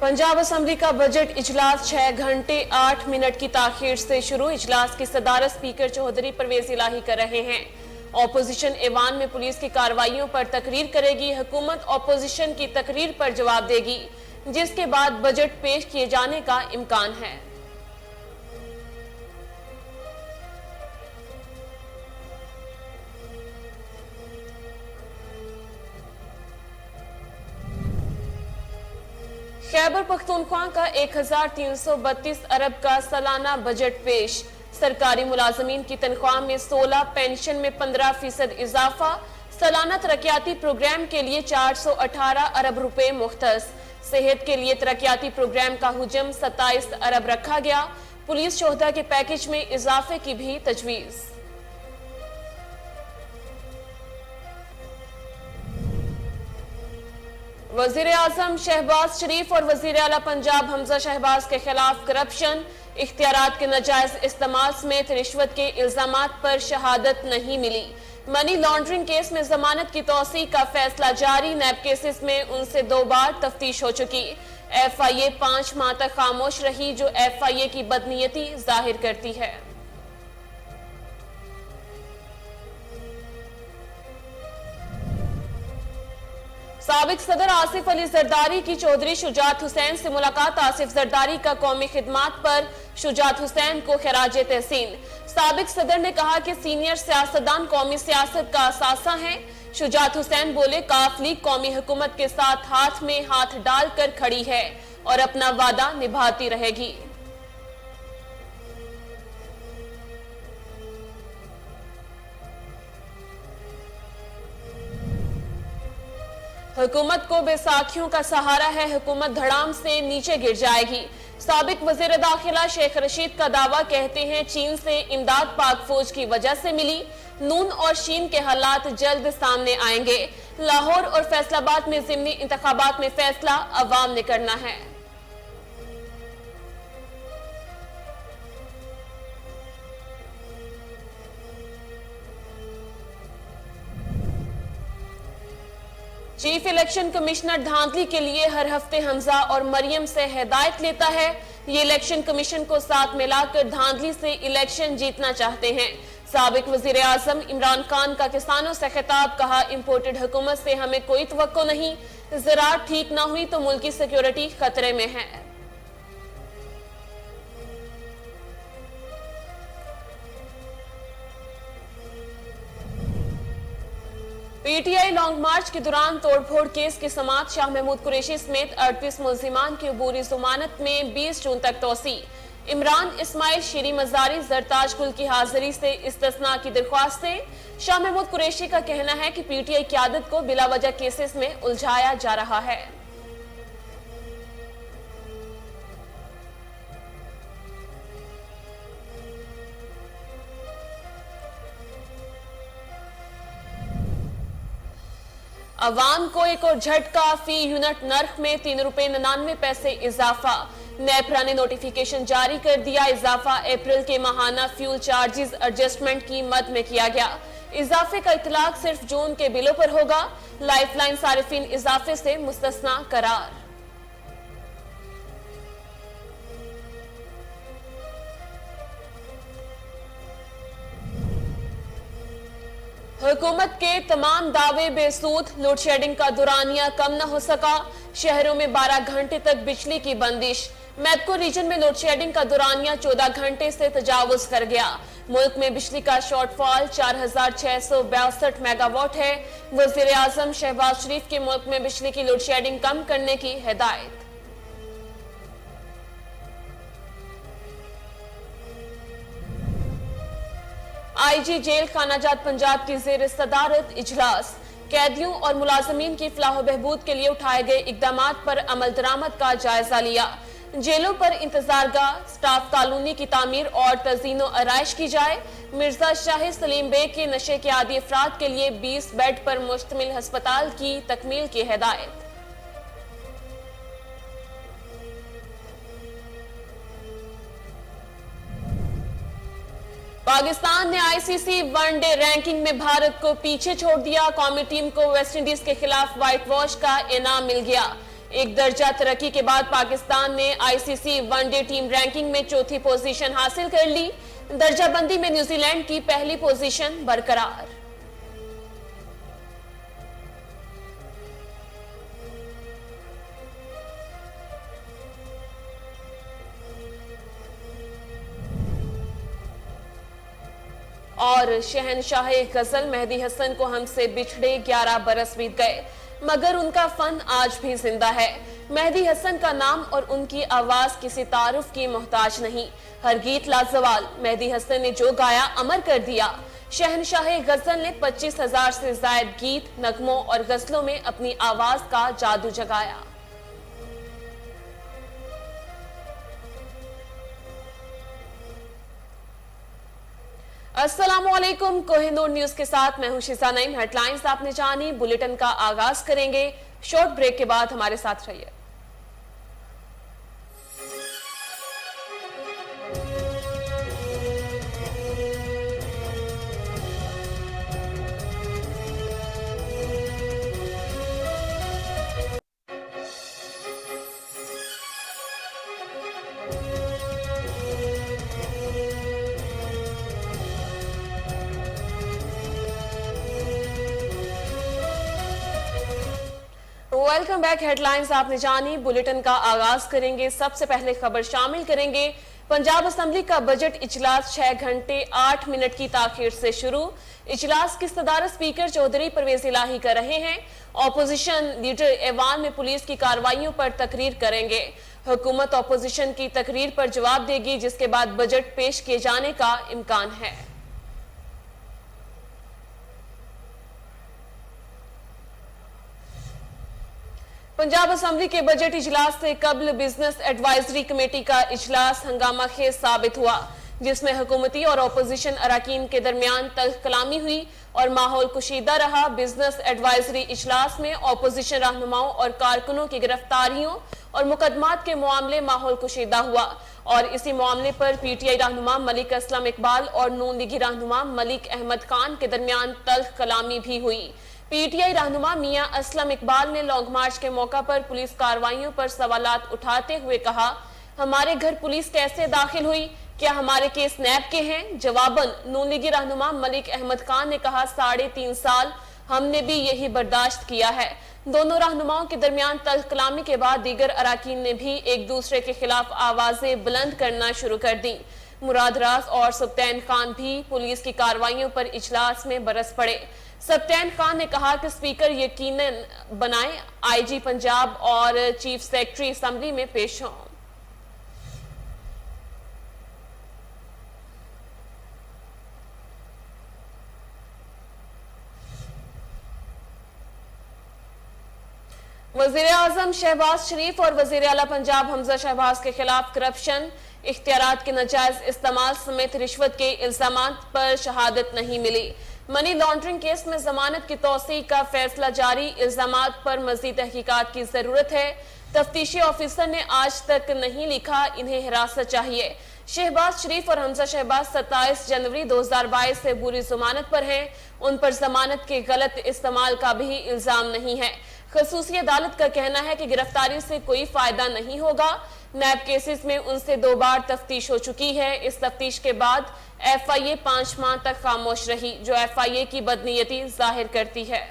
Punjab assembly का budget इजलास 6 घंटे 8 मिनट की ताखीर से शुरू। इजलास की सदारत स्पीकर चौधरी परवेज इलाही कर रहे हैं। ऑपोजिशन ऐवान में पुलिस की कार्रवाइयों पर तकरीर करेगी। हुकूमत ऑपोजिशन की तकरीर पर जवाब देगी, जिसके बाद बजट पेश किए जाने का इम्कान है। खैबर पख्तूनख्वा का 1332 अरब का सालाना बजट पेश। सरकारी मुलाजमीन की तनख्वाह में 16, पेंशन में 15% इजाफा। सालाना तरक्याती प्रोग्राम के लिए 418 अरब रुपए मुख्तस। सेहत के लिए तरक्याती प्रोग्राम का हुजम 27 अरब रखा गया। पुलिस शोहदा के पैकेज में इजाफे की भी तजवीज़। वजीर आजम शहबाज शरीफ और वजीर आला पंजाब हमजा शहबाज के खिलाफ करप्शन, इख्तियारात के नाजायज इस्तेमाल समेत रिश्वत के इल्जामात पर शहादत नहीं मिली। मनी लॉन्ड्रिंग केस में जमानत की तौसी का फैसला जारी। नैब केसेस में उनसे 2 बार तफ्तीश हो चुकी। FIA 5 माह तक खामोश रही, जो FIA की बदनीयती जाहिर करती है। साबिक सदर आसिफ अली जरदारी की चौधरी शुजात हुसैन से मुलाकात। आसिफ जरदारी का कौमी खिदमात पर शुजात हुसैन को खिराज तहसीन। साबिक सदर ने कहा कि सीनियर सियासतदान कौमी सियासत का असासा हैं। शुजात हुसैन बोले, काफ लीग कौमी हुकूमत के साथ हाथ में हाथ डालकर खड़ी है और अपना वादा निभाती रहेगी। हुकूमत को बैसाखियों का सहारा है, हुकूमत धड़ाम से नीचे गिर जाएगी। साबिक वजीर दाखिला शेख रशीद का दावा, कहते हैं चीन से इमदाद पाक फौज की वजह से मिली। नून और शीन के हालात जल्द सामने आएंगे। लाहौर और फैसलाबाद में ज़िमनी इंतखाबात में फैसला अवाम ने करना है। चीफ इलेक्शन कमिश्नर धांधली के लिए हर हफ्ते हमजा और मरियम से हिदायत लेता है। ये इलेक्शन कमीशन को साथ मिलाकर धांधली से इलेक्शन जीतना चाहते हैं। साबिक वजीर आजम इमरान खान का किसानों से खिताब, कहा इंपोर्टेड हुकूमत से हमें कोई तवक्को नहीं। ज़राअत ठीक ना हुई तो मुल्क की सिक्योरिटी खतरे में है। PTI लॉन्ग मार्च के दौरान तोड़फोड़ केस की समाअत। शाह महमूद कुरैशी समेत 38 मुल्जिमान की अबूरी जमानत में 20 जून तक तोसी। इमरान इस्माइल शीरी मजारी जरताज कुल की हाजिरी से इस्तिस्ना की दरख्वास्तें। शाह महमूद कुरैशी का कहना है कि PTI क़यादत को बिला वजह केसेस में उलझाया जा रहा है। अवाम को एक और झटका, फी यूनिट नर्ख में 3 रुपए 99 पैसे इजाफा। नेपरा ने नोटिफिकेशन जारी कर दिया। इजाफा अप्रैल के माहाना फ्यूल चार्जेस एडजस्टमेंट की मद में किया गया। इजाफे का इतलाक सिर्फ जून के बिलों पर होगा। लाइफलाइन सारिफिन इजाफे से मुस्तस्ना करार। हुकूमत के तमाम दावे बेसूद। लोड शेडिंग का दुरानिया कम न हो सका। शहरों में 12 घंटे तक बिजली की बंदिश। मैदको रीजन में लोड शेडिंग का दुरानिया 14 घंटे से तजावुज कर गया। मुल्क में बिजली का शॉर्टफॉल 4662 मेगावाट है। वजीर आजम शहबाज शरीफ के मुल्क में बिजली की लोड शेडिंग कम करने की हिदायत। IG जेल खानाजात पंजाब की ज़ेर सदारत इजलास। कैदियों और मुलाजमीन की फलाह बहबूद के लिए उठाए गए इकदामात पर अमल दरामद का जायजा लिया। जेलों पर इंतजारगाह, स्टाफ कॉलोनी की तामीर और तज़ीनो आराइश की जाए। मिर्जा शाह सलीम बेग के नशे के आदी अफराद के लिए 20 बेड पर मुश्तमिल हस्पताल की तकमील की हिदायत। पाकिस्तान ने ICC वनडे रैंकिंग में भारत को पीछे छोड़ दिया। कौमी टीम को वेस्ट इंडीज के खिलाफ व्हाइट वॉश का इनाम मिल गया। एक दर्जा तरक्की के बाद पाकिस्तान ने आईसीसी वनडे टीम रैंकिंग में चौथी पोजीशन हासिल कर ली। दर्जाबंदी में न्यूजीलैंड की पहली पोजीशन बरकरार। और शहनशाह गजल मेहदी हसन को हमसे बिछड़े 11 बरस बीत गए, मगर उनका फन आज भी जिंदा है। मेहदी हसन का नाम और उनकी आवाज किसी तारुफ की मोहताज नहीं। हर गीत लाजवाल। मेहदी हसन ने जो गाया अमर कर दिया। शहनशाह गजल ने 25,000 से ज्यादा गीत, नगमों और गजलों में अपनी आवाज का जादू जगाया। अस्सलामुअलैकुम, कोहिनूर न्यूज के साथ मैं हूं शिजा नईम। हेडलाइंस आपने जानी, बुलेटिन का आगाज करेंगे। शॉर्ट ब्रेक के बाद हमारे साथ रहिए। Welcome back. हेडलाइंस आपने जानी, बुलेटिन का आगाज करेंगे। सबसे पहले खबर शामिल करेंगे। पंजाब असेंबली का बजट इजलास 6 घंटे 8 मिनट की ताखीर से शुरू। इजलास की सदारत स्पीकर चौधरी परवेज इलाही कर रहे हैं। ऑपोजिशन लीडर ऐवान में पुलिस की कार्रवाइयों पर तकरीर करेंगे। हुकूमत ऑपोजिशन की तकरीर पर जवाब देगी, जिसके बाद बजट पेश किए जाने का इम्कान है। पंजाब असेंबली के बजट इजलास से कबल बिजनेस एडवाइजरी कमेटी का इजलास हंगामा खेज साबित हुआ, जिसमें हुकूमती और अपोजिशन अरकान के दरमियान तल्ख कलामी हुई और माहौल कुशीदा रहा। बिजनेस एडवाइजरी इजलास में अपोजिशन रहनुमाओं और कारकुनों की गिरफ्तारियों और मुकदमात के मामले माहौल कुशीदा हुआ और इसी मामले पर पीटीआई रहनुमा मलिक असलम इकबाल और नून लीगी रहनुमा मलिक अहमद खान के दरमियान तल्ख कलामी भी हुई। पीटीआई रहनुमा मियां असलम इकबाल ने लॉन्ग मार्च के मौका पर पुलिस कार्रवाइयों पर सवालात उठाते हुए कहा, हमारे घर पुलिस कैसे दाखिल हुई, क्या हमारे केस नैब के हैं? जवाबन नून लीगी रहनुमा मलिक अहमद खान ने कहा, 3.5 साल हमने भी यही बर्दाश्त किया है। दोनों रहनुमाओं के दरमियान तल्ख कलामी के बाद दीगर अरकान ने भी एक दूसरे के खिलाफ आवाजें बुलंद करना शुरू कर दी। मुराद राज और सुब्तैन खान भी पुलिस की कार्रवाइयों पर इजलास में बरस पड़े। सुब्तैन खान ने कहा कि स्पीकर यकीनन बनाए आईजी पंजाब और चीफ सेक्रेटरी असेंबली में पेश हों। वजीर आजम शहबाज शरीफ और वजीर आला पंजाब हमजा शहबाज के खिलाफ करप्शन, इख्तियारात के नाजायज इस्तेमाल समेत रिश्वत के इल्जामात पर शहादत नहीं मिली। मनी लॉन्ड्रिंग केस में जमानत की तौसीक का फैसला जारी। इल्जामात पर मजीद तहकीकात की जरूरत है। तफ्तीशी ऑफिसर ने आज तक नहीं लिखा, इन्हें हिरासत चाहिए। शहबाज शरीफ और हमजा शहबाज 27 जनवरी 2022 से बुरी जमानत पर हैं। उन पर जमानत के गलत इस्तेमाल का भी इल्जाम नहीं है। खसूसी अदालत का कहना है कि गिरफ्तारी से कोई फायदा नहीं होगा। नैब केसेस में उनसे 2 बार तफ्तीश हो चुकी है। इस तफ्तीश के बाद एफआईए 5 माह तक खामोश रही, जो एफआईए की बदनीयती जाहिर करती है।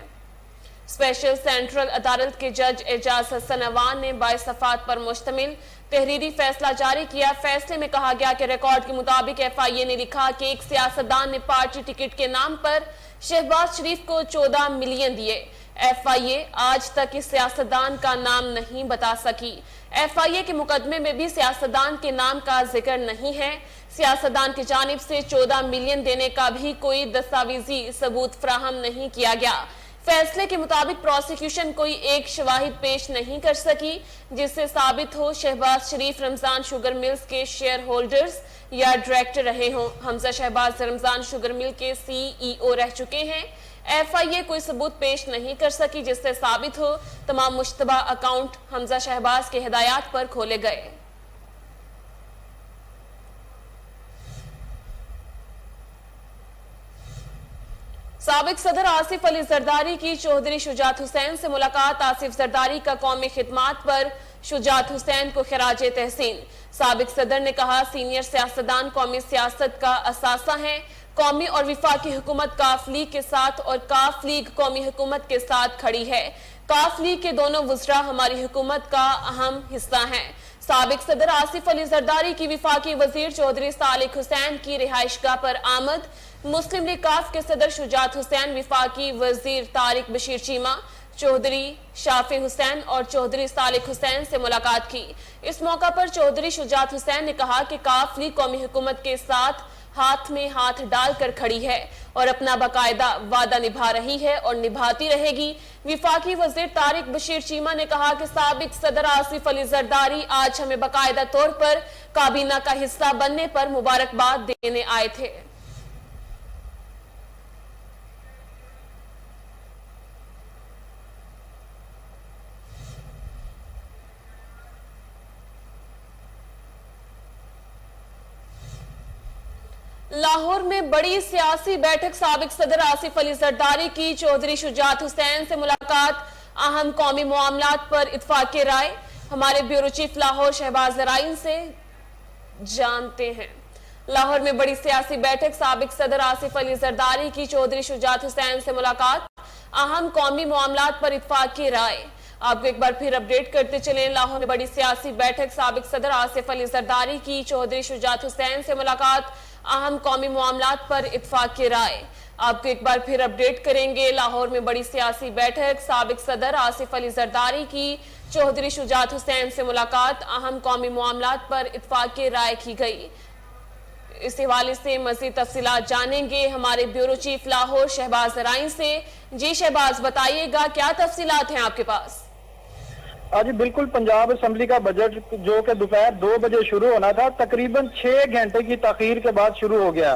स्पेशल सेंट्रल अदालत के जज एजाज हसन अवान ने 22 सफात पर मुश्तमिल तहरीरी फैसला जारी किया। फैसले में कहा गया कि रिकॉर्ड के मुताबिक एफआईए ने लिखा कि एक सियासतदान ने पार्टी टिकट के नाम पर शहबाज शरीफ को 14 मिलियन दिए। एफआईए आज तक इस सियासतदान का नाम नहीं बता सकी। एफआईए के मुकदमे में भी सियासतदान के नाम का जिक्र नहीं है। सियासतदान की जानिब से 14 मिलियन देने का भी कोई दस्तावेजी सबूत फराहम नहीं किया गया। फैसले के मुताबिक प्रोसिक्यूशन कोई एक शवाहिद पेश नहीं कर सकी जिससे साबित हो शहबाज शरीफ रमजान शुगर मिल्स के शेयर होल्डर्स या डायरेक्टर रहे हों। हमजा शहबाज रमजान शुगर मिल के सीईओ रह चुके हैं। एफआईए कोई सबूत पेश नहीं कर सकी जिससे साबित हो तमाम मुश्तबा अकाउंट हमजा शहबाज के हिदायत पर खोले गए। साबिक सदर आसिफ अली जरदारी की चौधरी शुजात हुसैन से मुलाकात। आसिफ जरदारी का कौमी खिदमात पर शुजात हुसैन को खिराजे तहसीन। साबिक सदर ने कहा, सीनियर सियासतदान कौमी सियासत का असासा हैं। कौमी और विफाकी हुकूमत काफ लीग के साथ और काफ लीग कौमी हुकूमत के साथ खड़ी है। काफ लीग के दोनों वज़रा हमारी हुकूमत का अहम हिस्सा हैं। साबिक सदर आसिफ अली जरदारी की विफाकी वजीर चौधरी सालिक हुसैन की रिहाइशगाह पर आमद। मुस्लिम लीग काफ के सदर शुजात हुसैन, विफाकी वजीर तारिक बशीर चीमा, चौधरी शाफी हुसैन और चौधरी सालिक हुसैन से मुलाकात की। इस मौका पर चौधरी शुजात हुसैन ने कहा कि काफ लीग कौमी हुकूमत के साथ हाथ में हाथ डालकर खड़ी है और अपना बाकायदा वादा निभा रही है और निभाती रहेगी। विफाकी वजीर तारिक बशीर चीमा ने कहा कि साबिक सदर आसिफ अली जरदारी आज हमें बाकायदा तौर पर काबीना का हिस्सा बनने पर मुबारकबाद देने आए थे। लाहौर में बड़ी सियासी बैठक। साबिक सदर आसिफ अली जरदारी की चौधरी शुजात हुसैन से मुलाकात। अहम कौमी मामलात पर इत्फाक राय। हमारे ब्यूरो चीफ लाहौर शहबाज ज़राइन से जानते हैं। लाहौर में बड़ी सियासी बैठक। साबिक सदर आसिफ अली जरदारी की चौधरी शुजात हुसैन से मुलाकात। अहम कौमी मामलात पर इत्फाक राय। आपको एक बार फिर अपडेट करते चलें। लाहौर में बड़ी सियासी बैठक। साबिक सदर आसिफ अली जरदारी की चौधरी शुजात हुसैन से मुलाकात। अहम कौमी मामलात पर इत्फाक की राय। आपको एक बार फिर अपडेट करेंगे। लाहौर में बड़ी सियासी बैठक। साबिक सदर आसिफ अली जरदारी की चौधरी शुजात हुसैन से मुलाकात। अहम कौमी मामलात पर इत्फाक की राय की गई। इस हवाले से मज़ीद तफसीलात जानेंगे हमारे ब्यूरो चीफ लाहौर शहबाज ज़राइन से। जी शहबाज, बताइएगा क्या तफसीलात हैं आपके पास? आज बिल्कुल पंजाब असम्बली का बजट जो कि दोपहर 2 बजे शुरू होना था, तकरीबन 6 घंटे की ताखीर के बाद शुरू हो गया।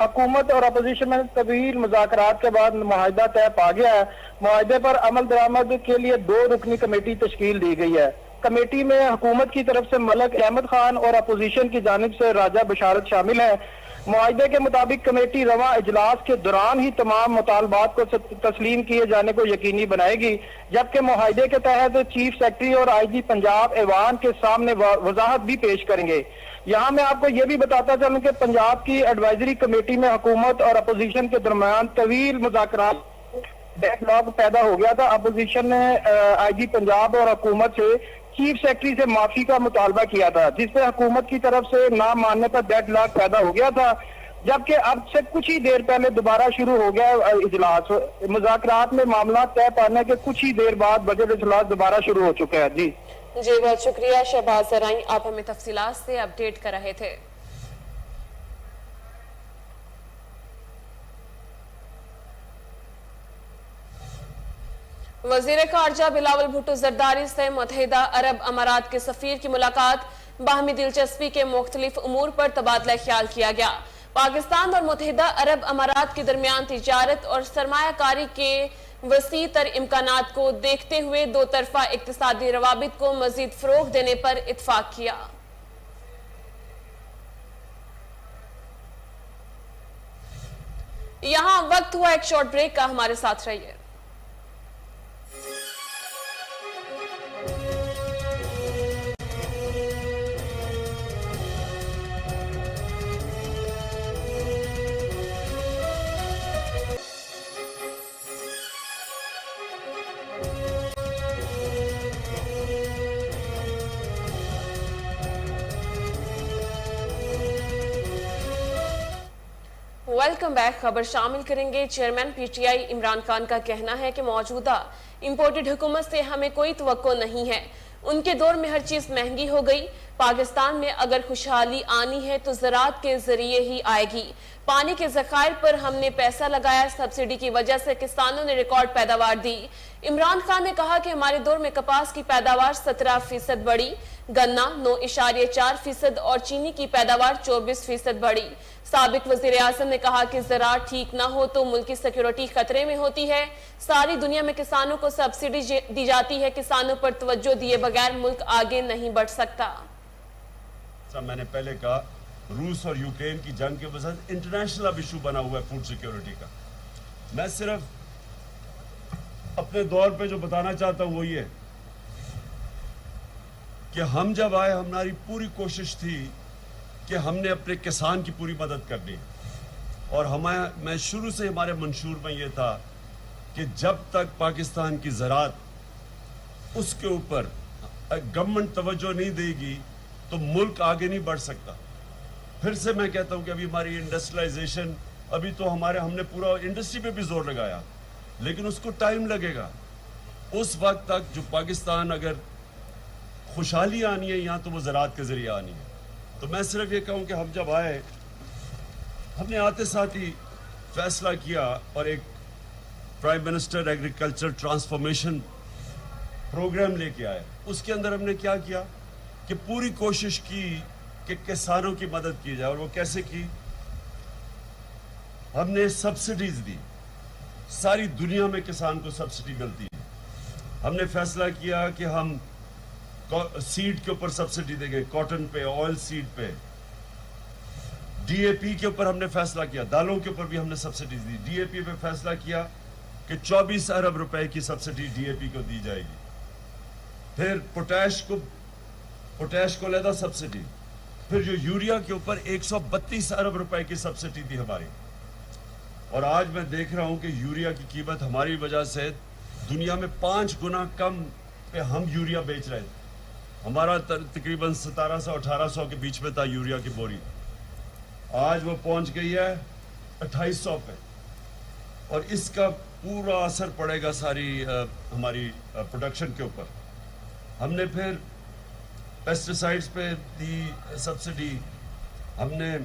हुकूमत और अपोजिशन में तवील मुज़ाकरात के बाद मुआहिदा तय पा गया है। मुआहिदे पर अमल दरामद के लिए 2 रुकनी कमेटी तश्कील दी गई है। कमेटी में हुकूमत की तरफ से मलक अहमद खान और अपोजिशन की जानिब से राजा बशारत शामिल है। मुआहिदे के मुताबिक कमेटी रवा इजलास के दौरान ही तमाम मुतालबात को तस्लीम किए जाने को यकीनी बनाएगी, जबकि मुआहिदे के तहत चीफ सेक्रेटरी और IG पंजाब ऐवान के सामने वजाहत भी पेश करेंगे। यहाँ मैं आपको ये भी बताता चलूं कि पंजाब की एडवाइजरी कमेटी में हुकूमत और अपोजिशन के दरमियान तवील मुज़ाकरात बैकलॉग पैदा हो गया था। अपोजिशन ने IG पंजाब और हुकूमत से चीफ सेक्रेटरी से माफी का मुतालबा किया था, जिससे हुकूमत की तरफ से ना मानने पर डेडलॉक पैदा हो गया था, जबकि अब से कुछ ही देर पहले दोबारा शुरू हो गया इजलास। मुज़ाकरात में मामला तय पाने के कुछ ही देर बाद बजट इजलास दोबारा शुरू हो चुका है। जी बहुत शुक्रिया शहबाज ज़राइन, आप हमें तफसीलात से अपडेट कर रहे थे। वजीर खारजा बिलावल भुट्टो जरदारी से मुत्तहिदा अरब अमारात के सफीर की मुलाकात। बाहमी दिलचस्पी के मुख्तलिफ उमूर पर तबादला ख्याल किया गया। पाकिस्तान और मुत्तहिदा अरब अमारात के दरमियान तिजारत और सरमायाकारी के वसी तर इम्कानात को देखते हुए 2 तरफा इक्तिसादी रवाबित को मजीद फरोग देने पर इत्फाक किया। यहाँ वक्त हुआ एक शॉर्ट ब्रेक का, हमारे साथ रहिए। Welcome back. खबर शामिल करेंगे। चेयरमैन PTI इमरान खान का कहना है कि मौजूदा इंपोर्टेड हुकूमत से हमें कोई तवक्को नहीं है। उनके दौर में हर चीज महंगी हो गई। पाकिस्तान में अगर खुशहाली आनी है तो ज़राअत के जरिए ही आएगी। पानी के ज़खायर पर हमने पैसा लगाया, सब्सिडी की वजह से किसानों ने रिकॉर्ड पैदावार दी। इमरान खान ने कहा कि हमारे दौर में कपास की पैदावार 17% बढ़ी, गन्ना 9.4% और चीनी की पैदावार 24% बढ़ी। साबिक वजीर आज़म ने कहा कि ज़राअत ठीक ना हो तो मुल्क की सिक्योरिटी खतरे में होती है। सारी दुनिया में किसानों को सब्सिडी दी जाती है, किसानों पर तवज्जो दिए बगैर मुल्क आगे नहीं बढ़ सकता। मैंने पहले कहा, रूस और यूक्रेन की जंग के वजह से इंटरनेशनल अब इशू बना हुआ है फूड सिक्योरिटी का। मैं सिर्फ अपने दौर पे जो बताना चाहता हूँ वो ये कि हम जब आए हमारी पूरी कोशिश थी कि हमने अपने किसान की पूरी मदद करनी है और मैं शुरू से हमारे मंशूर में ये था कि जब तक पाकिस्तान की ज़राअत उसके ऊपर गवर्नमेंट तवज्जो नहीं देगी तो मुल्क आगे नहीं बढ़ सकता। फिर से मैं कहता हूँ कि अभी हमारी इंडस्ट्रियलाइजेशन अभी तो हमने पूरा इंडस्ट्री पे भी जोर लगाया लेकिन उसको टाइम लगेगा। उस वक्त तक जो पाकिस्तान अगर खुशहाली आनी है यहाँ तो वो ज़राअत के ज़रिए आनी है। तो मैं सिर्फ ये कहूँ कि हम जब आए हमने आते साथ ही फैसला किया और एक prime minister agriculture transformation programme लेके आए। उसके अंदर हमने क्या किया कि पूरी कोशिश की कि किसानों की मदद की जाए। और वो कैसे की? हमने सब्सिडीज दी, सारी दुनिया में किसान को सब्सिडी मिलती है। हमने फैसला किया कि हम सीड के ऊपर सब्सिडी देंगे, कॉटन पे, ऑयल सीड पे, डीएपी के ऊपर हमने फैसला किया, दालों के ऊपर भी हमने सब्सिडी दी। डीएपी पे फैसला किया कि 24 अरब रुपए की सब्सिडी डीएपी को दी जाएगी। फिर पोटैश को लेदा सब्सिडी। फिर जो यूरिया के ऊपर 132 अरब रुपए की सब्सिडी दी हमारी। और आज मैं देख रहा हूं कि यूरिया की कीमत हमारी वजह से दुनिया में 5 गुना कम पे हम यूरिया बेच रहे थे। हमारा तकरीबन 1700-1800 के बीच में था यूरिया की बोरी, आज वो पहुंच गई है 2800 पे। और इसका पूरा असर पड़ेगा सारी हमारी प्रोडक्शन के ऊपर। हमने फिर पेस्टिसाइड्स पे दी सब्सिडी। हमने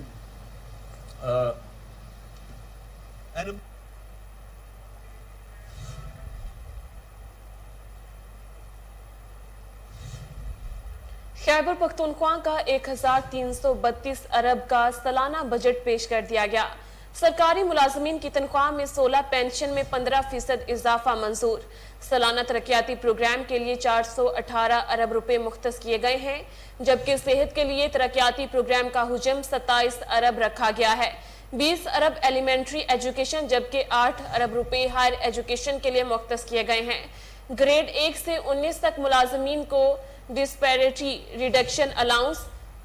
खैबर पख्तूनख्वा का 1332 अरब का सालाना बजट पेश कर दिया गया। सरकारी मुलाजमीन की तनख्वाह में 16, पेंशन में 15% इजाफा मंजूर। सालाना तरक्याती प्रोग्राम के लिए 418 अरब रुपए मुख्तस किए गए हैं, जबकि सेहत के लिए तरक्याती प्रोग्राम का हुजम 27 अरब रखा गया है। 20 अरब एलिमेंट्री एजुकेशन जबकि 8 अरब रुपए हायर एजुकेशन के लिए मुख्तस किए गए हैं। ग्रेड 1 से 19 तक मुलाजमीन को डिस्पैरिटी रिडक्शन अलाउंस,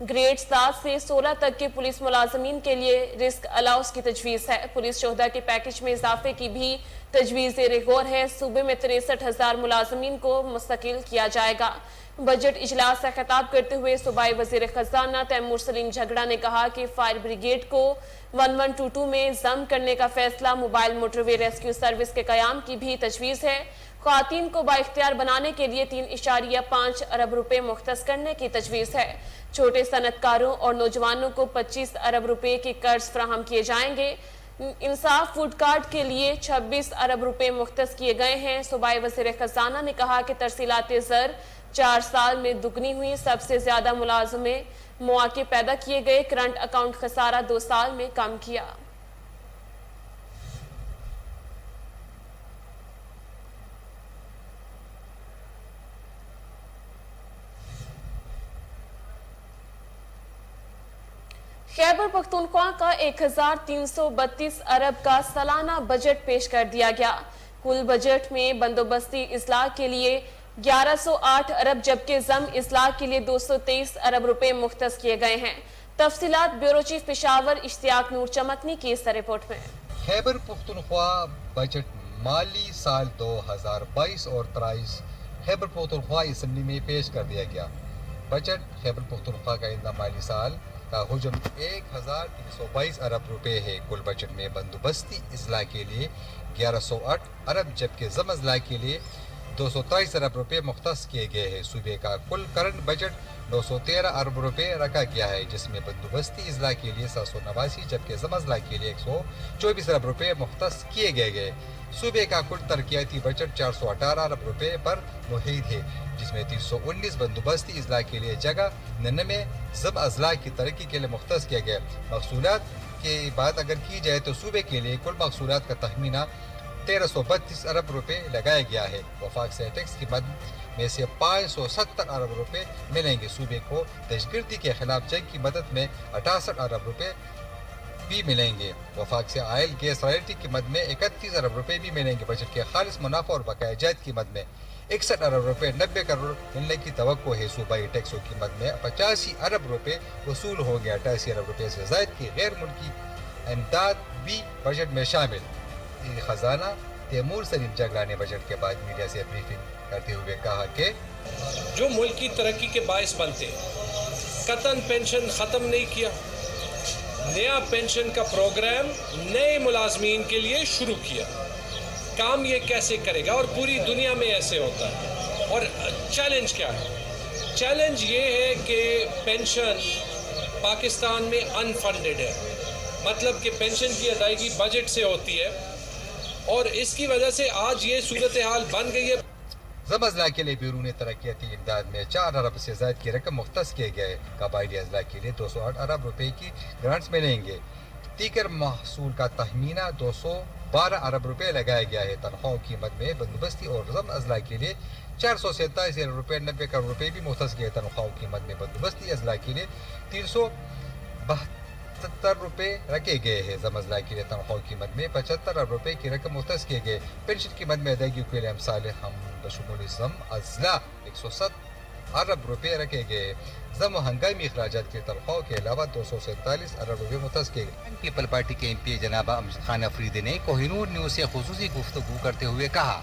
ग्रेड 7 से 16 तक के पुलिस मुलाजमीन के लिए रिस्क अलाउंस की तजवीज़ है। पुलिस शोहदा के पैकेज में इजाफे की भी तजवीज़ ज़ेर-ए-गौर है। सूबे में 63,000 मुलाजमीन को मुस्तकिल किया जाएगा। बजट इजलास से खिताब करते हुए सूबाई वजीर खजाना तैमूर सलीम झगड़ा ने कहा कि फायर ब्रिगेड को 1122 में जम करने का फैसला, मोबाइल मोटरवे रेस्क्यू सर्विस के कयाम की भी तजवीज़ है। ख्वातीन को बाइख्तियार बनाने के लिए 3.5 अरब रुपए मुख्तस करने की तजवीज़ है। छोटे सनतकारों और नौजवानों को 25 अरब रुपए के कर्ज फराहम किए जाएंगे। इंसाफ फूड कार्ड के लिए 26 अरब रुपए मुख्तस किए गए हैं। सूबाई वज़ीर खजाना ने कहा कि तरसीलात ज़र 4 साल में दुगनी हुई। सबसे ज्यादा मुलाजमे मौके पैदा किए गए। करंट अकाउंट खसारा 2 साल में कम किया। खैबर पख्तूनख्वा का 1332 अरब का सालाना बजट पेश कर दिया गया। कुल बजट में बंदोबस्ती इस्लाह के लिए 1108 अरब जबकि जम इस्लाह के लिए 223 अरब रुपए मुख्तस किए गए हैं। तफसीलात ब्यूरो चीफ पेशावर इश्तियाक नूर चमकनी की इस रिपोर्ट में। खैबर पख्तूनख्वा बजट माली साल 2022 और 23 खैबर पख्तूनख्वा असम्बली में पेश कर दिया गया। बजट खैबर पख्तूनख्वा का आइंदा माली साल का हुजम 1322 अरब रुपए है। कुल बजट में बंदोबस्ती इजला के लिए 1108 अरब जबकि जम अजला के लिए 223 अरब रुपए मुख्तस किए गए हैं। सूबे का कुल करंट बजट 913 अरब रुपए रखा गया है, जिसमें बंदोबस्ती इजला के लिए 789 जबकि जम अजला के लिए 124 अरब रुपए मुख्तस किए गए। सूबे का कुल तरक्याती बजट 418 अरब रुपए पर मुहित है, जिसमें 319 बंदोबस्ती इजला के लिए जगह, 99 जम अजला की तरक्की के लिए मुख्तस किया गया। महसूलात की बात अगर की जाए तो सूबे के लिए कुल महसूलात का तखमीना 1332 अरब रुपए लगाया गया है। वफाक से टैक्स की मद में से 570 अरब रुपए मिलेंगे। सूबे को दहशतगर्दी के खिलाफ जंग की मदद में 68 अरब रुपए भी मिलेंगे। वफाक से आयल गैस रॉयल्टी की मद में 31 अरब रुपए भी मिलेंगे। बजट के खालिस मुनाफा और बकाया जायद की मद में 61 अरब रुपए 90 करोड़ मिलने की तवक्को है। सूबाई टैक्सों की मद में 85 अरब रुपए वसूल होंगे। 88 अरब रुपए से जायद की गैर मुल्की इमदाद भी बजट में शामिल। खजाना तैमूर सलीम जगला ने बजट के बाद मीडिया से ब्रीफिंग करते हुए कहा कि जो मुल्क की तरक्की के बायस बनते कतन पेंशन ख़त्म नहीं किया, नया पेंशन का प्रोग्राम नए मुलाजमीन के लिए शुरू किया। काम ये कैसे करेगा और पूरी दुनिया में ऐसे होता है। और चैलेंज क्या है? चैलेंज ये है कि पेंशन पाकिस्तान में अनफंडेड है, मतलब कि पेंशन की अदायगी बजट से होती है और इसकी वजह से आज ये सूरत हाल बन गई है। ज़म अजला के लिए बैरून तरक्याती इमदाद में 4 अरब से ज़ायद की रकम मुख्तस किए गए। कबायली अजला के लिए 208 अरब रुपए की ग्रांट्स मिलेंगे। दीगर महसूल का तहमीना 212 अरब रुपए लगाया गया है। तनख्वाहों की मद में बंदोबस्ती और ज़म अजला के लिए 447 अरब रुपए 90 करोड़ रुपए भी मुख्तस किए। तनख्वाहों की मद में बंदोबस्ती अजला के लिए 372 रुपए रखे गए हैं। ज़म अजला के लिए तनख्वाहों की मद में 75 अरब रुपए की रकम मुख्तस किए गए। पेंशन की मद में अदायगी के लिए अमसाल हम बशमूल ज़म अजला 107 अरब रुपए रखे गए। ज़म हंगामी अखराजात की तनख्वाहों के अलावा 247 अरब रुपए मुख्तस किए गए। पीपल पार्टी के MP जनाब अमजद खान अफरीदी ने कोहिनूर न्यूज़ से खुसूसी गुफ्तगू करते हुए कहा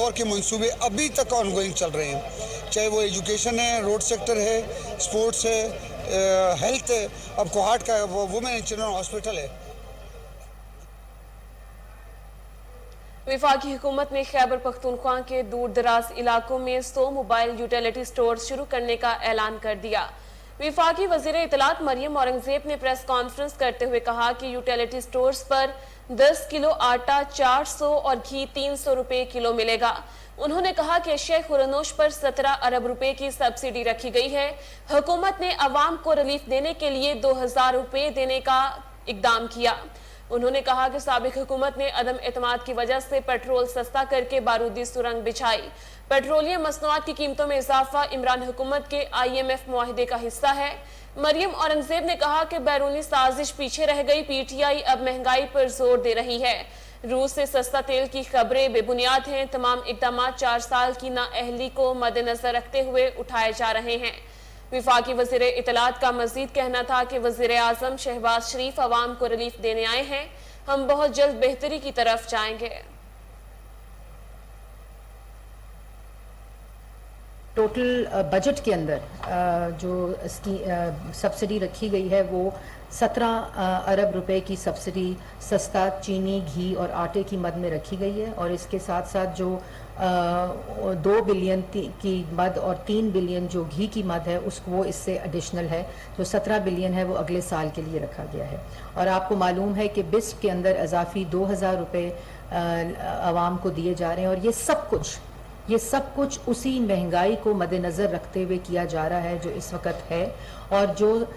और के मंसूबे अभी तक ऑनगोइंग चल रहे हैं, चाहे वो एजुकेशन है, रोड सेक्टर है, स्पोर्ट्स है, हेल्थ है, अब कोहाट का वो वुमेन एंड चिल्ड्रन हॉस्पिटल है। वफाकी हुकूमत ने खैबर पख्तूनख्वा के दूर दराज इलाकों में 100 मोबाइल यूटिलिटी स्टोर शुरू करने का ऐलान कर दिया। वफाकी वजीर इतलात मरियम औरंगजेब ने प्रेस कॉन्फ्रेंस करते हुए कहा कि यूटिलिटी स्टोर्स पर 10 किलो आटा 400 और घी 300 रुपए किलो मिलेगा। उन्होंने कहा कि अशिया खुरनोश पर 17 अरब रुपए की सब्सिडी रखी गई है। हुकूमत ने अवाम को रिलीफ देने के लिए 2000 रुपए देने का इकदाम किया। उन्होंने कहा कि साबिक हुकूमत ने अदम एतमाद की वजह से पेट्रोल सस्ता करके बारूदी सुरंग बिछाई। पेट्रोलियम मसनूआत की कीमतों में इजाफा इमरान हुकूमत के IMF मुआहिदे का हिस्सा है। मरियम औरंगजेब ने कहा कि बैरूनी साजिश पीछे रह गई। PTI अब महंगाई पर जोर दे रही है। रूस से सस्ता तेल की खबरें बेबुनियाद हैं। तमाम इकदाम 4 साल की नाअहली को मद्देनजर रखते हुए उठाए जा रहे हैं। वफाकी वज़ीर इत्तलात का मजीद कहना था कि वज़ीर आज़म शहबाज शरीफ अवाम को रिलीफ देने आए हैं। हम बहुत जल्द बेहतरी की तरफ जाएंगे। टोटल बजट के अंदर जो इसकी सब्सिडी रखी गई है वो 17 अरब रुपए की सब्सिडी सस्ता चीनी, घी और आटे की मद में रखी गई है। और इसके साथ साथ जो 2 बिलियन की मद और 3 बिलियन जो घी की मद है उसको वो इससे एडिशनल है। जो 17 बिलियन है वो अगले साल के लिए रखा गया है। और आपको मालूम है कि बिस्प के अंदर इजाफी 2000 रुपये आवाम को दिए जा रहे हैं। और ये सब कुछ उसी महंगाई को मद्देनज़र रखते हुए किया जा रहा है जो इस वक्त है। और जो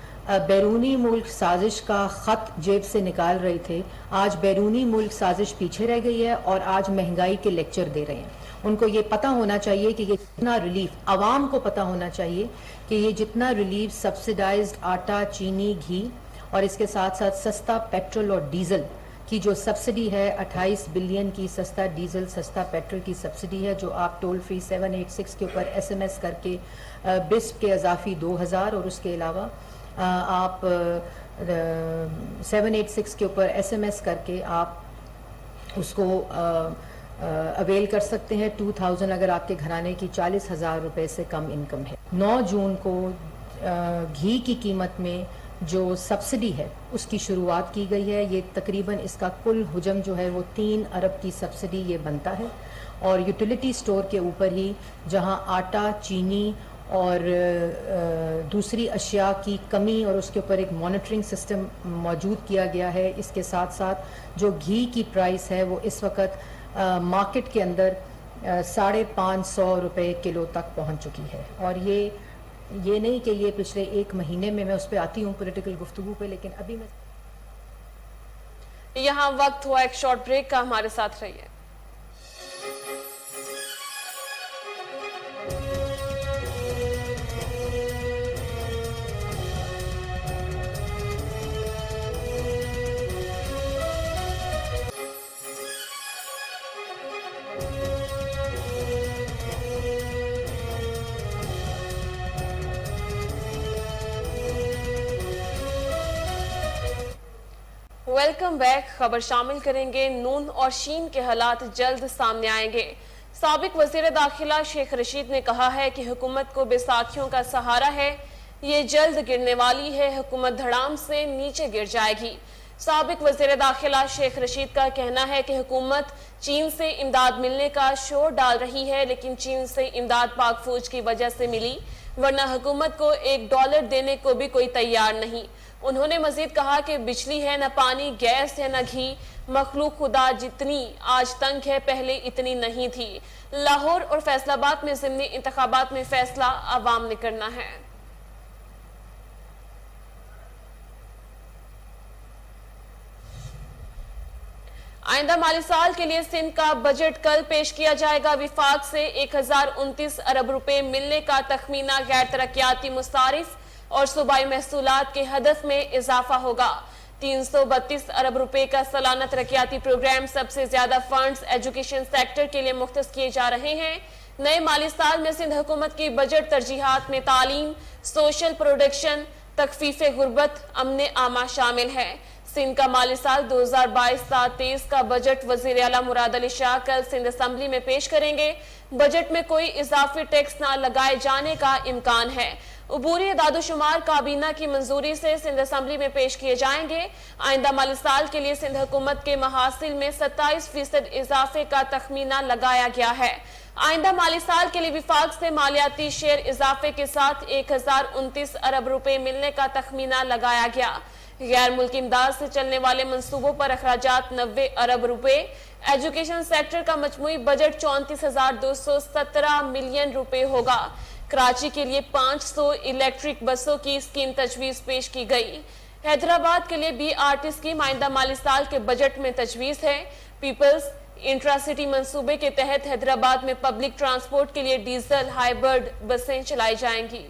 बैरूनी मुल्क साजिश का ख़त जेब से निकाल रहे थे, आज बैरूनी मुल्क साजिश पीछे रह गई है और आज महंगाई के लेक्चर दे रहे हैं। उनको ये पता होना चाहिए कि ये जितना रिलीफ, आवाम को पता होना चाहिए कि ये जितना रिलीफ सब्सिडाइज्ड आटा, चीनी, घी और इसके साथ साथ सस्ता पेट्रोल और डीजल की जो सब्सिडी है 28 बिलियन की सस्ता डीजल, सस्ता पेट्रोल की सब्सिडी है जो आप टोल फ्री 786 के ऊपर SMS करके बिस्प के इजाफी 2000 और उसके अलावा आप 786 के ऊपर SMS करके आप उसको अवेल कर सकते हैं। 2000 अगर आपके घराने की 40,000 रुपए से कम इनकम है। 9 जून को घी की कीमत में जो सब्सिडी है उसकी शुरुआत की गई है। ये तकरीबन इसका कुल हुजम जो है वो 3 अरब की सब्सिडी ये बनता है। और यूटिलिटी स्टोर के ऊपर ही जहां आटा, चीनी और दूसरी अशिया की कमी और उसके ऊपर एक मॉनिटरिंग सिस्टम मौजूद किया गया है। इसके साथ साथ जो घी की प्राइस है वो इस वक्त मार्केट के अंदर 550 रुपये किलो तक पहुंच चुकी है। और ये नहीं कि ये पिछले 1 महीने में, मैं उस पर आती हूँ पॉलिटिकल गुफ्तगू पे, लेकिन अभी मैं यहाँ वक्त हुआ एक शॉर्ट ब्रेक का। हमारे साथ रहिए। Welcome back. खबर शामिल करेंगे। नून और शीन के हालात जल्द सामने आएंगे। साबिक वजीर दाखिला शेख रशीद ने कहा है कि हुकूमत को बैसाखियों का सहारा है, ये जल्द गिरने वाली है, हुकूमत धड़ाम से नीचे गिर जाएगी। साबिक वजीर दाखिला शेख रशीद का कहना है कि हुकूमत चीन से इमदाद मिलने का शोर डाल रही है, लेकिन चीन से इमदाद पाक फौज की वजह से मिली, वरना हुकूमत को $1 देने को भी कोई तैयार नहीं। उन्होंने मजीद कहा कि बिजली है न पानी, गैस है न घी, मखलूक खुदा जितनी आज तंग है पहले इतनी नहीं थी। लाहौर और फैसलाबाद में ज़िमनी इंतखाबात में फैसला आवाम ने करना है। आइंदा माली साल के लिए सिंध का बजट कल पेश किया जाएगा। विफाक से 1029 अरब रुपए मिलने का तखमीना गैर तरक्याती मुसारिफ और सूबाई महसूलात के हदफ में इजाफा होगा। 332 अरब रुपए का सालाना तरक्याती प्रोग्राम, सबसे ज्यादा फंड्स एजुकेशन सेक्टर के लिए मुख्तस किए जा रहे हैं। नए माली साल में सिंध हुकूमत की बजट तरजीहात में तालीम, सोशल प्रोडक्शन, तखफीफे गुर्बत, अमन आमा शामिल है। सिंध का माली साल 2022-23 का बजट वजीर आला मुराद अली शाह कल सिंध असेंबली में पेश करेंगे। बजट में कोई इजाफी टैक्स न लगाए जाने का इम्कान है। उबूरी दादोशुमार काबीना की मंजूरी से सिंध असेंबली में पेश किए जाएंगे। आइंदा माली साल के लिए सिंध हुकूमत के महासिल में 27% इजाफे का तखमीना लगाया गया है। आइंदा माली साल के लिए विफाक से मालियाती शेयर इजाफे के साथ 1029 अरब रुपए मिलने का तखमीना लगाया गया। गैर मुल्की इमदाद से चलने वाले मंसूबों पर अखराजात 90 अरब रुपए। एजुकेशन सेक्टर का मजमूई बजट 34,217 मिलियन रुपए होगा। कराची के लिए 500 इलेक्ट्रिक बसों की स्कीम तजवीज पेश की गई। हैदराबाद के लिए BRT स्कीम आइंदा माली साल के बजट में तजवीज है। पीपल्स इंट्रासिटी मंसूबे के तहत हैदराबाद में पब्लिक ट्रांसपोर्ट के लिए डीजल हाइब्रिड बसें चलाई जाएंगी।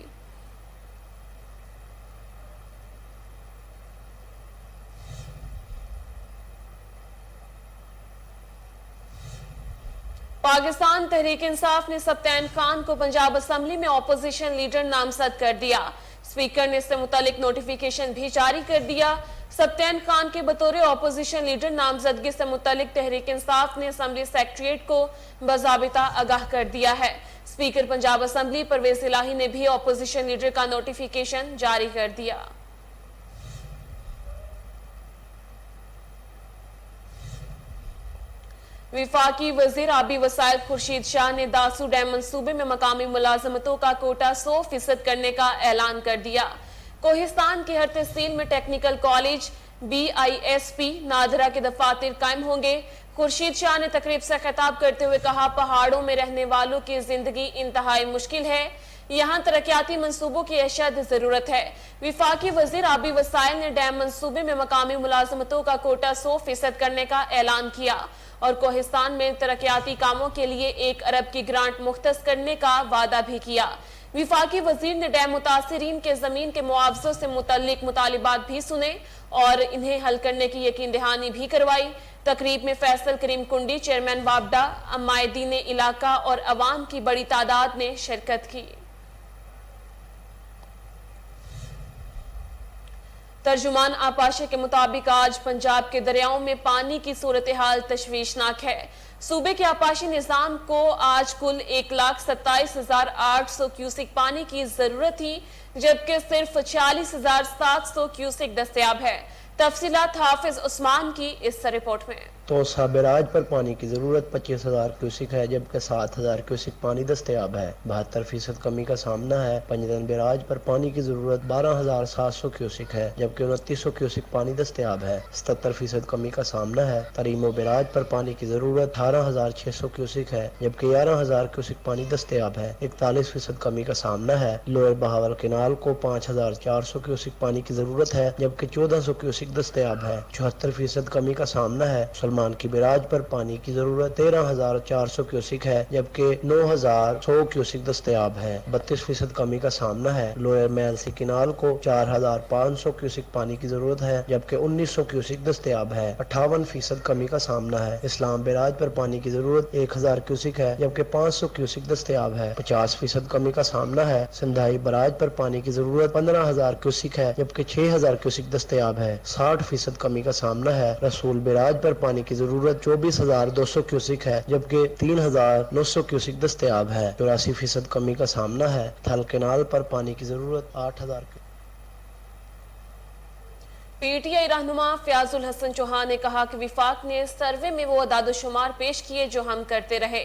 पाकिस्तान तहरीक इंसाफ ने सब्तैन खान को पंजाब असेंबली में ऑपोजिशन लीडर नामजद कर दिया। स्पीकर ने इससे मुतालिक नोटिफिकेशन भी जारी कर दिया। सब्तैन खान के बतौर ऑपोजिशन लीडर नामजदगी से मुतालिक तहरीक इंसाफ ने असेंबली सेक्रेटरीट को बज़ाबिता आगाह कर दिया है। स्पीकर पंजाब असेंबली परवेज इलाही ने भी ऑपोजिशन लीडर का नोटिफिकेशन जारी कर दिया। विफाकी वजीर आबी वसाइल खुर्शीद शाह ने दासू डैम मंसूबे में मकामी मुलाजमतों का कोटा 100% करने का ऐलान कर दिया। कोहिस्तान की हर तहसील में टेक्निकल कॉलेज, BISP, नादरा के दफातर कायम होंगे। खुर्शीद शाह ने तकरीब से खिताब करते हुए कहा, पहाड़ों में रहने वालों की जिंदगी इंतहाई मुश्किल है, यहाँ तरक्याती मंसूबों की अशद जरूरत है। विफाकी वजीर आबी वसाइल ने डैम मंसूबे में मकामी मुलाजमतों का कोटा 100% करने का ऐलान किया और कोहिस्तान में तरक्याती कामों के लिए 1 अरब की ग्रांट मुख्तस करने का वादा भी किया। विफाकी वजीर ने डैम मुतासिरीन के जमीन के मुआवजों से मुतल्लिक मुतालिबात भी सुने और इन्हें हल करने की यकीन दहानी भी करवाई। तकरीब में फैसल करीम कुंडी, चेयरमैन वाबडा, अमायदीन इलाका और अवाम की बड़ी तादाद ने शिरकत की। तर्जुमान आपाशे के मुताबिक आज पंजाब के दरियाओं में पानी की सूरत हाल तशवीशनाक है। सूबे के आपाशी निजाम को आज कुल 1,27,800 क्यूसिक पानी की जरूरत थी, जबकि सिर्फ 46,700 क्यूसिक दस्तयाब है। तफसीलात हाफिज उस्मान की इस रिपोर्ट में। तोसा बैराज पर पानी की ज़रूरत 25,000 क्यूसिक है, जबकि 7,000 क्यूसिक पानी दस्तयाब है। 72% कमी का सामना है। पंजतन बैराज पर पानी की ज़रूरत 12,700 क्यूसिक है, जबकि 2900 क्यूसिक पानी दस्तयाब है। 77% कमी का सामना है। तरीमो बैराज पर पानी की ज़रूरत 18,600 क्यूसिक है, जबकि 11,000 क्यूसिक पानी दस्तयाब है। 41% कमी का सामना है। लोअर बहावल केनाल को 5,400 क्यूसिक पानी की ज़रूरत है, जबकि 1,400 क्यूसिक दस्तयाब है। 74% कमी का सामना है। सलमान की बैराज पर पानी की जरूरत 13,400 क्यूसिक है, जबकि 9,100 क्यूसिक दस्तयाब है। 32% कमी का सामना है। लोअर मैलसी किनाल को 4,500 क्यूसिक पानी की जरूरत है, जबकि 1,900 क्यूसिक दस्तयाब है। 58% कमी का सामना है। इस्लाम बैराज पर पानी की जरूरत 1,000 क्यूसिक है, जबकि 500 क्यूसिक दस्तयाब है। 50% कमी का सामना है। सिंधाई बैराज पर पानी की जरूरत 15,000 क्यूसिक है, जबकि 6,000 क्यूसिक दस्तयाब है। 60% कमी का सामना है। रसूल बिराज पर पानी की जरूरत 24,200 क्यूसिक है, जबकि 3,900 क्यूसिक दस्तयाब है। 84% कमी का सामना है। थल कैनाल पर पानी की जरूरत 8,000। पीटीआई रहनुमा फयाजुल हसन चौहान ने कहा कि विफाक ने सर्वे में वो अदाद-ओ-शुमार पेश किए जो हम करते रहे।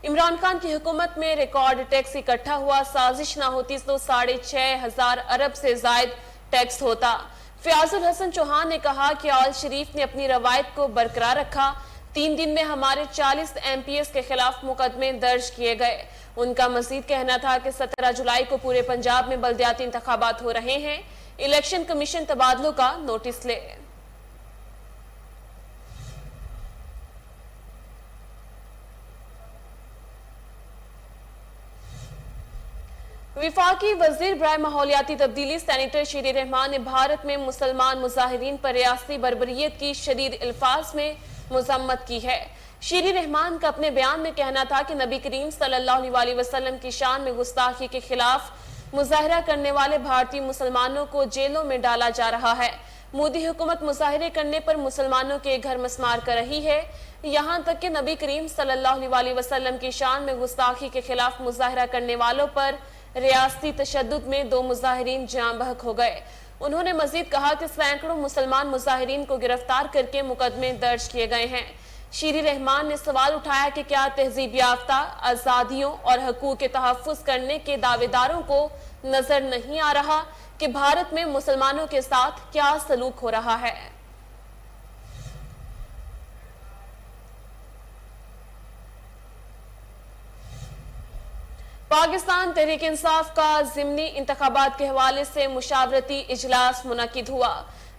इमरान खान की हुकूमत में रिकॉर्ड टैक्स इकट्ठा हुआ, साजिश ना होती तो 6,500 अरब से जायद टैक्स होता। फयाजुल हसन चौहान ने कहा कि आल शरीफ ने अपनी रवायत को बरकरार रखा। 3 दिन में हमारे 40 MPs के खिलाफ मुकदमे दर्ज किए गए। उनका मजीद कहना था कि 17 जुलाई को पूरे पंजाब में बल्दियाती इंतखाबात हो रहे हैं। इलेक्शन कमीशन तबादलों का नोटिस ले। विफाकी वजीर बराए माहौलियाती तब्दीली सेनेटर शीरी रहमान ने भारत में मुसलमान मुजाहिरीन पर रियासती बर्बरियत की शदीद अल्फाज में मजम्मत की है। शीरी रहमान का अपने बयान में कहना था कि नबी करीम सल्लल्लाहु अलैहि वसल्लम की शान में गुस्ताखी के खिलाफ मुजाहिरा करने वाले भारतीय मुसलमानों को जेलों में डाला जा रहा है। मोदी हुकूमत मुजाहिरे करने पर मुसलमानों के घर मसमार कर रही है। यहाँ तक कि नबी करीम सल्लल्लाहु अलैहि वसल्लम की शान में गुस्ताखी के खिलाफ मुजाहिरा करने वालों पर रियासती तशद्दुद में 2 मुजाहिरीन जान बहक हो गए। उन्होंने मजीद कहा कि सैकड़ों मुसलमान मुजाहिरीन को गिरफ्तार करके मुकदमे दर्ज किए गए हैं। शीरी रहमान ने सवाल उठाया कि क्या तहजीब याफ्ता आज़ादियों और हकूक़ के तहफ़्फ़ुज़ करने के दावेदारों को नजर नहीं आ रहा कि भारत में मुसलमानों के साथ क्या सलूक हो रहा है। पाकिस्तान तहरीक इंसाफ का ज़िमनी इंतखाबात के हवाले से मुशावरती इजलास मुनक्किद हुआ।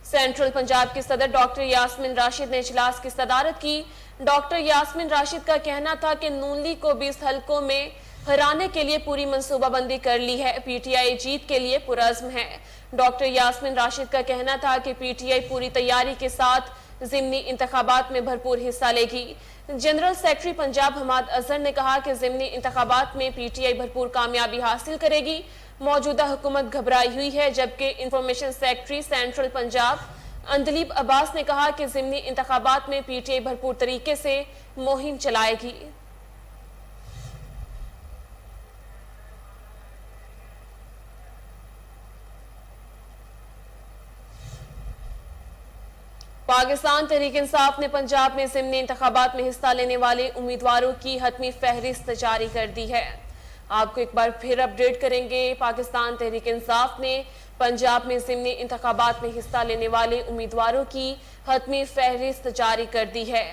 सेंट्रल पंजाब की सदर डॉक्टर यास्मीन राशिद ने इजलास की सदारत की। डॉक्टर यास्मीन राशिद का कहना था कि नून लीग को 20 हलकों में हराने के लिए पूरी मंसूबाबंदी कर ली है। पीटीआई जीत के लिए पुरज़्म है। डॉक्टर यास्मीन राशिद का कहना था कि पीटीआई पूरी तैयारी के साथ ज़िमनी इंतखाबात में भरपूर हिस्सा लेगी। जनरल सेक्रेटरी पंजाब हमाद अजहर ने कहा कि ज़िमनी इंतखाबात में पीटीआई भरपूर कामयाबी हासिल करेगी। मौजूदा हुकूमत घबराई हुई है, जबकि information secretary central Punjab Andleeb Abbas ने कहा कि ज़िमनी इंतखाबात में पीटीआई भरपूर तरीके से मुहिम चलाएगी। पाकिस्तान तहरीक इंसाफ ने पंजाब में ज़िमनी इंतखाबात में हिस्सा लेने वाले उम्मीदवारों की हतमी फहरिस्त जारी कर दी है। आपको एक बार फिर अपडेट करेंगे। पाकिस्तान तहरीक इंसाफ ने पंजाब में ज़िमनी इंतखाबात में हिस्सा लेने वाले उम्मीदवारों की हतमी फहरिस्त जारी कर दी है।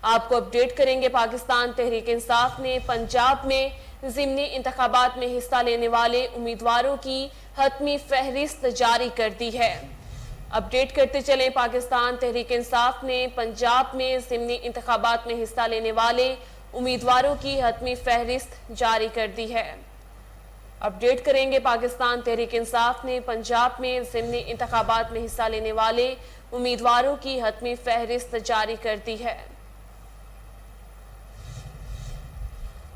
आपको अपडेट करेंगे। पाकिस्तान तहरीक इंसाफ ने पंजाब में ज़िमनी इंतखाबात में हिस्सा लेने वाले उम्मीदवारों की हतमी फहरिस्त जारी कर दी है। अपडेट करते चले। पाकिस्तान तहरीक इंसाफ ने पंजाब में ज़िमनी इंतखाबात में हिस्सा लेने वाले उम्मीदवारों की हतमी फहरिस्त जारी कर दी है। अपडेट करेंगे। पाकिस्तान तहरीक इंसाफ ने पंजाब में ज़िमनी इंतखाबात में हिस्सा लेने वाले उम्मीदवारों की हतमी फहरिस्त जारी कर दी है।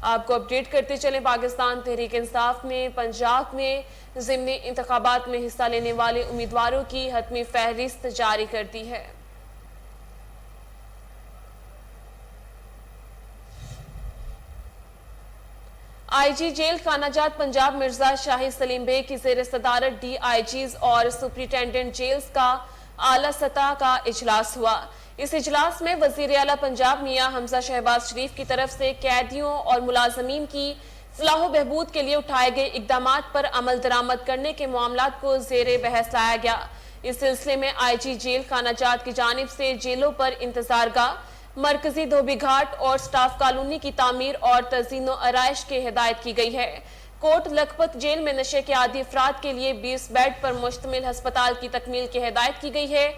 आपको अपडेट करते चले। पाकिस्तान तहरीक इंसाफ ने पंजाब में ज़िमनी इंतखाबात में हिस्सा लेने वाले उम्मीदवारों की हतमी फहरिस्त जारी कर दी है। आईजी जेल खानाजात पंजाब मिर्जा शाहिद सलीम बेग की ज़ेर सदारत DIGs और सुपरिटेंडेंट जेल्स का आला सतह का इजलास हुआ। इस इजलास में वजीर आला पंजाब मियां हमजा शहबाज शरीफ की तरफ से कैदियों और मुलाजमीन की फलाह बहबूद के लिए उठाए गए इकदामात पर अमल दरामद करने के मामलात को जेर बहस लाया गया। इस सिलसिले में IG जेल खानाजात की जानिब से जेलों पर इंतजारगाह, मरकजी धोबी घाट और स्टाफ कॉलोनी की तामीर और तज़ीनो आराइश की हिदायत की गई है। कोट लखपत जेल में नशे के आदी अफराद के लिए 20 बेड पर मुश्तमिल हस्पताल की तकमील की हिदायत की गई है।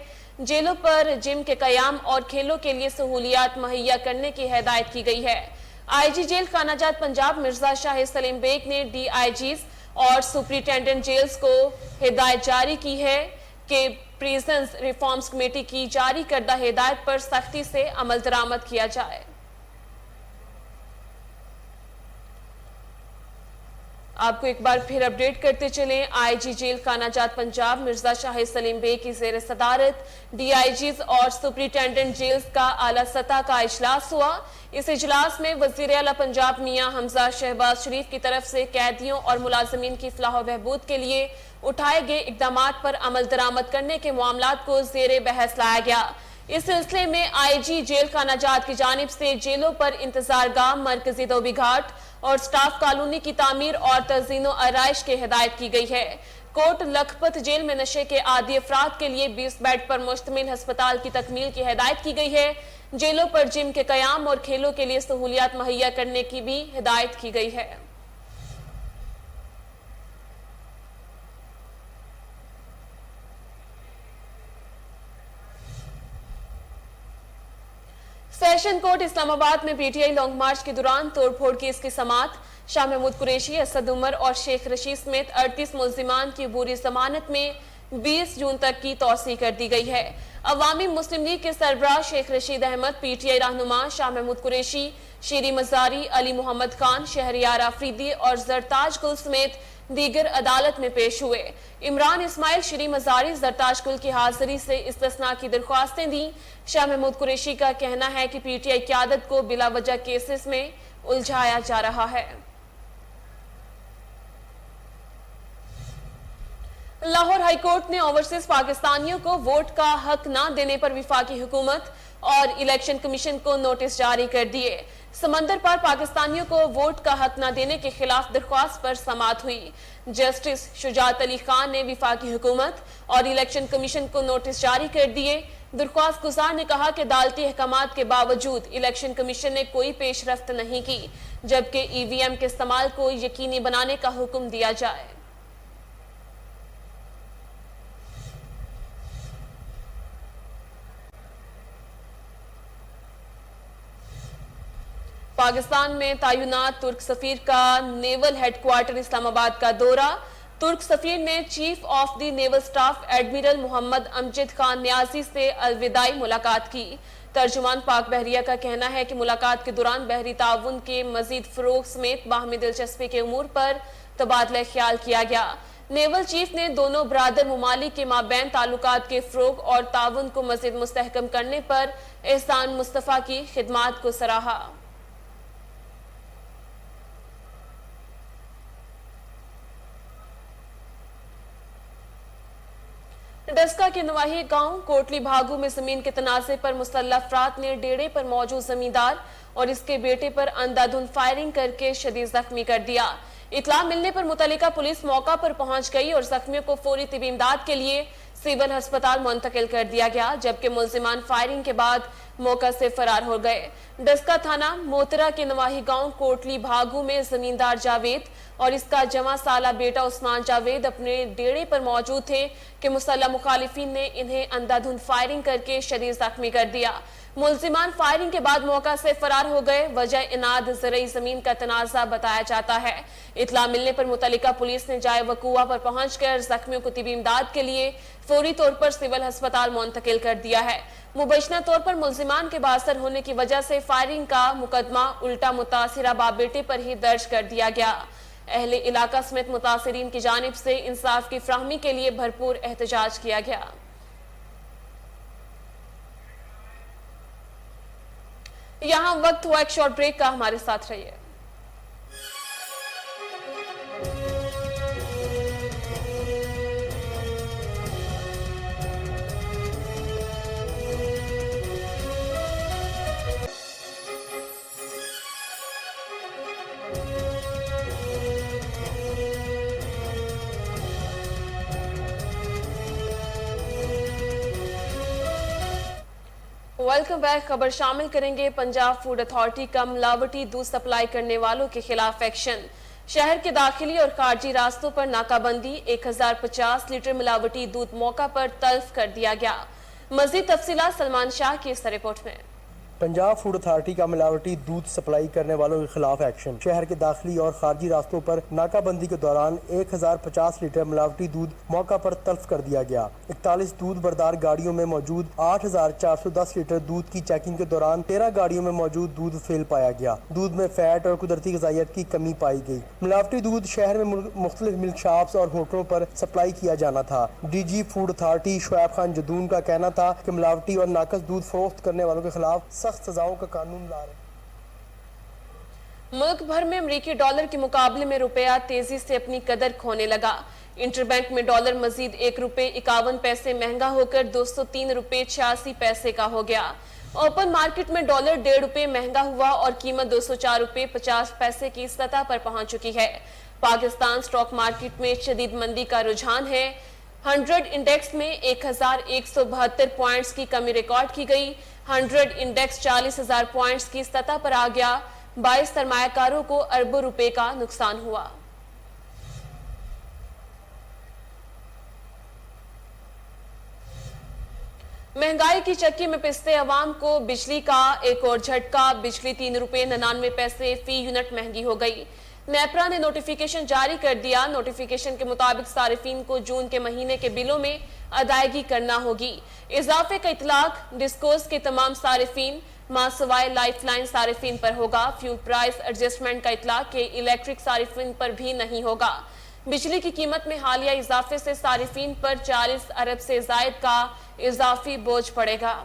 जेलों पर जिम के कयाम और खेलों के लिए सहूलियात मुहैया करने की हिदायत की गई है। IG जेल खानाजात पंजाब मिर्जा शाहिद सलीम बेग ने DIGs और सुपरिटेंडेंट जेल्स को हिदायत जारी की है कि प्रिजन्स रिफॉर्म्स कमेटी की जारी करदा हिदायत पर सख्ती से अमल दरामद किया जाए। आपको एक बार फिर अपडेट करते चलें। आईजी जेल खानाजात पंजाब मिर्जा शाहिद सलीम बेग की जेर सदारत डीआईजीज और सुपरिटेंडेंट जेल्स का आला सतह का इजलास हुआ। इस इजलास में वजीर आला पंजाब मियां हमजा शहबाज शरीफ की तरफ से कैदियों और मुलाजमीन की फलाह बहबूद के लिए उठाए गए इकदामात पर अमल दरामद करने के मामलात को जेर बहस लाया गया। इस सिलसिले में आईजी जेल खानाजात की जानिब से जेलों पर इंतजार गाह, मरकजी धोबी घाट और स्टाफ कॉलोनी की तामीर और तज़ीनो आराइश की हिदायत की गई है। कोट लखपत जेल में नशे के आदी अफराद के लिए 20 बेड पर मुश्तमिल हस्पताल की तकमील की हिदायत की गई है। जेलों पर जिम के कयाम और खेलों के लिए सहूलियात मुहैया करने की भी हिदायत की गई है। सेशन कोर्ट इस्लामाबाद में पीटीआई लॉन्ग मार्च के दौरान तोड़फोड़ केस की समाअत। शाह महमूद कुरैशी, असद उमर और शेख रशीद समेत 38 मुल्जिमान की अबूरी जमानत में 20 जून तक की तौसी कर दी गई है। अवामी मुस्लिम लीग के सरबराह शेख रशीद अहमद, पीटीआई रहनुमा शाह महमूद कुरैशी, शेरी मजारी, अली मोहम्मद खान, शहरियार आफरीदी और जरताज गुल समेत दीगर अदालत में पेश हुए। इमरान इस्माइल, शेरी मजारी, जरताज गुल की हाजिरी से इस्तिस्ना की दरख्वास्तें दी। शाह महमूद कुरैशी का कहना है कि पीटीआई क़यादत को बिला वजह केसेस में उलझाया जा रहा है। लाहौर हाई कोर्ट ने ओवरसीज पाकिस्तानियों को वोट का हक न देने पर वफाकी हुकूमत और इलेक्शन कमीशन को नोटिस जारी कर दिए। समंदर पर पाकिस्तानियों को वोट का हक न देने के खिलाफ दरख्वास्त पर समाअत हुई। जस्टिस शुजात अली खान ने वफाकी हुकूमत और इलेक्शन कमीशन को नोटिस जारी कर दिए। दरख्वास्त गुजार ने कहा कि अदालती अहकामात के बावजूद इलेक्शन कमीशन ने कोई पेशरफ्त नहीं की, जबकि ईवीएम के इस्तेमाल को यकीनी बनाने का हुक्म दिया जाए। पाकिस्तान में तैनात तुर्क सफीर का नेवल हेडक्वार्टर इस्लामाबाद का दौरा। तुर्क सफीर ने chief of the naval staff admiral Muhammad Amjad Khan Niazi से अलविदाई मुलाकात की। तर्जुमान पाक बहरिया का कहना है कि मुलाकात के दौरान बहरी ताउन के मजीद फरोग समेत बाहमी दिलचस्पी के उमूर पर तबादला ख्याल किया गया। नेवल चीफ ने दोनों बरादर मुमालिक के माबैन ताल्लुकात के फरोग और ताउन को मजीद मुस्तहकम करने पर एहसान मुस्तफा की खिदमात को सराहा। डस्का के नवाही गांव कोटली भागू में जमीन के तनाजे पर मुसल्लह अफराद ने डेरे पर मौजूद जमींदार और इसके बेटे पर अंधाधुंध फायरिंग करके शदीद जख्मी कर दिया। इतला मिलने पर मुतल्लिका पुलिस मौका पर पहुंच गई और जख्मियों को फौरी तिबी इमदाद के लिए सिविल अस्पताल मुंतकिल कर दिया गया, जबकि मुल्जिमान फायरिंग के बाद मौका से फरार हो गए। डस्का थाना मोतरा के नवाही गांव कोटली भागू में जमींदार जावेद और इसका जमा साला बेटा उस्मान जावेद अपने डेरे पर मौजूद थे कि मुसल्लह मुखालिफिन ने इन्हें अंधाधुंध फायरिंग करके शदीद जख्मी कर दिया। मुल्जिमान फायरिंग के बाद मौका से फरार हो गए। वजह इनाद ज़रई जमीन का तनाज़ा बताया जाता है। इतला मिलने पर मुतल्लिका पुलिस ने जाए वकूआ पर पहुंचकर जख्मियों को तिबी इमदाद के लिए फौरी तौर पर सिविल अस्पताल मुंतकिल कर दिया है। मुबैशना तौर पर मुल्जिमान के बासर होने की वजह से फायरिंग का मुकदमा उल्टा मुतासिरा बाप बेटे पर ही दर्ज कर दिया गया। अहले इलाका समेत मुतासिरीन की जानिब से इंसाफ की फ्राहमी के लिए भरपूर एहतजाज किया गया। यहाँ वक्त हुआ एक शॉर्ट ब्रेक का, हमारे साथ रहिए। Welcome back. खबर शामिल करेंगे पंजाब फूड अथॉरिटी का मिलावटी दूध सप्लाई करने वालों के खिलाफ एक्शन। शहर के दाखिली और खारजी रास्तों पर नाकाबंदी। 1050 लीटर मिलावटी दूध मौका पर तल्फ कर दिया गया। मजीद तफसीलात सलमान शाह की इस रिपोर्ट में। पंजाब फूड अथॉरिटी का मिलावटी दूध सप्लाई करने वालों के खिलाफ एक्शन। शहर के दाखिली और खारजी रास्तों पर नाकाबंदी के दौरान 1050 लीटर मिलावटी दूध मौका पर तल्फ कर दिया गया। 41 दूध बरदार गाड़ियों में मौजूद 8410 लीटर दूध की चेकिंग के दौरान 13 गाड़ियों में मौजूद दूध फेल पाया गया। दूध में फैट और कुदरती ग़िज़ाइयत की कमी पाई गई। मिलावटी दूध शहर में मुख्तलिफ मिल्क शॉप्स और होटलों पर सप्लाई किया जाना था। DG food authority Shoaib Khan Jadoon का कहना था कि मिलावटी और नाकस दूध फरोख्त करने वालों के खिलाफ सख्त सजाओं का कानून ला रहे। मुल्क भर में अमरीकी डॉलर के मुकाबले में रुपया तेजी से अपनी कदर खोने लगा। इंटरबैंक में डॉलर मजीद 1 रुपए 51 पैसे महंगा होकर 203 रुपए 86 पैसे का हो गया। ओपन मार्केट में डॉलर 1.5 रुपए महंगा हुआ और कीमत 204 रुपए 50 पैसे की सतह पर पहुंच चुकी है। पाकिस्तान स्टॉक मार्केट में शदीद मंदी का रुझान है। 100 इंडेक्स में 1172 पॉइंट्स की कमी रिकॉर्ड की गई। 100 इंडेक्स 40,000 पॉइंट्स की सतह पर आ गया। 22 सरमायाकारों को अरबों रुपए का नुकसान हुआ। महंगाई की चक्की में पिसते अवाम को बिजली का एक और झटका। बिजली 3 रुपए 99 पैसे फी यूनिट महंगी हो गई। नेपरा ने नोटिफिकेशन जारी कर दिया। नोटिफिकेशन के मुताबिक सारिफीन को जून के महीने के बिलों में अदायगी करना होगी। इजाफे का इतलाक डिस्कोस के तमाम सारिफीन मासवाए लाइफलाइन सारिफीन पर होगा। फ्यूल प्राइस एडजस्टमेंट का इतलाक के इलेक्ट्रिक सारिफीन पर भी नहीं होगा। बिजली की कीमत में हालिया इजाफे से सारिफीन पर 40 अरब से जायद का इजाफी बोझ पड़ेगा।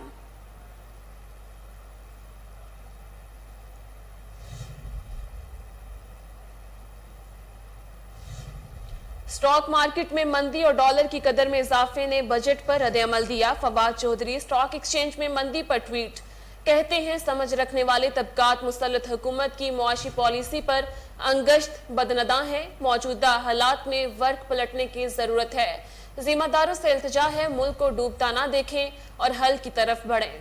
स्टॉक मार्केट में मंदी और डॉलर की कदर में इजाफे ने बजट पर रद्द-ए-अमल दिया। फवाद चौधरी स्टॉक एक्सचेंज में मंदी पर ट्वीट कहते हैं, समझ रखने वाले तबकात मुसल्लत हुकूमत की मुआशी पॉलिसी पर अंगश्त बदनदा है। मौजूदा हालात में वर्क पलटने की जरूरत है। जिम्मेदारों से इल्तिजा है, मुल्क को डूबता ना देखें और हल की तरफ बढ़ें।